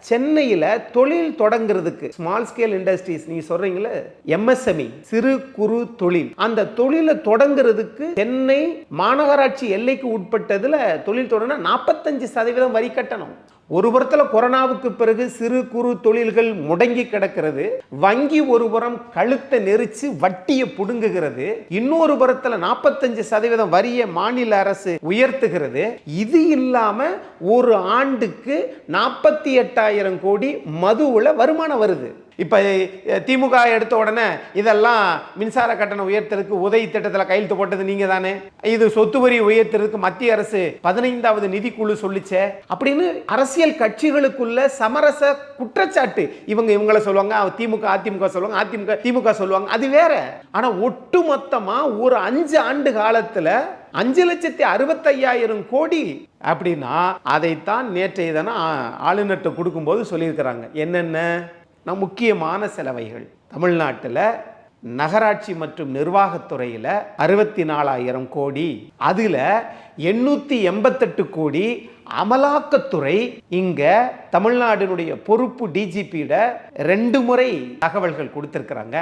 சென்னையில் தொழில் தொடங்குறதுக்கு ஸ்மால் ஸ்கேல் இண்டஸ்ட்ரீஸ் நீங்க சொல்றீங்களே எம்எஸ்எம்இ சிறு குறு தொழில், அந்த தொழிலை தொடங்குறதுக்கு சென்னை மாநகராட்சி எல்லைக்கு உட்பட்டதுல தொழில் தொடங்க 45% வரி கட்டணம். ஒரு புறத்தில் கொரோனாவுக்கு பிறகு சிறு குறு தொழில்கள் முடங்கி கிடக்கிறது, வங்கி ஒரு புறம் கழுத்தை நெரிச்சு வட்டியை புடுங்குகிறது, இன்னொரு புறத்தில் 45% வரியை மாநில அரசு உயர்த்துகிறது. இது இல்லாம ஒரு ஆண்டுக்கு 48,000 கோடி மதுவுல வருமானம் வருது. இப்ப திமுக எடுத்த உடனே இதெல்லாம் மின்சார கட்டணம் உயர்த்துறதுக்கு உதவி திட்டத்தில் கையெழுத்து போட்டது நீங்க தானே, இது சொத்து வரி உயர்த்துறதுக்கு மத்திய அரசு 15வது நிதிக்குழு சொல்லிச்சே அப்படின்னு அரசியல் கட்சிகளுக்குள்ள சமரச குற்றச்சாட்டு. இவங்களை சொல்லுவாங்க, திமுக அதிமுக சொல்லுவாங்க, அதிமுக திமுக சொல்லுவாங்க, அது வேற. ஆனா ஒட்டு மொத்தமா ஒரு 5 ஆண்டு காலத்துல 5,65,000 கோடி அப்படின்னா அதைத்தான் நேற்றைய தினம் ஆளுநர்கிட்ட கொடுக்கும்போது சொல்லியிருக்கிறாங்க. என்னென்ன முக்கியமான செலவைகள் தமிழ்நாட்டில் நகராட்சி மற்றும் நிர்வாகத்துறையில் 64,000 கோடி, அதுல 888 கோடி அமலாக்கத்துறை. இங்க தமிழ்நாட்டினுடைய பொறுப்பு டிஜிபியிட 2 முறை தகவல்கள் கொடுத்திருக்கிறாங்க.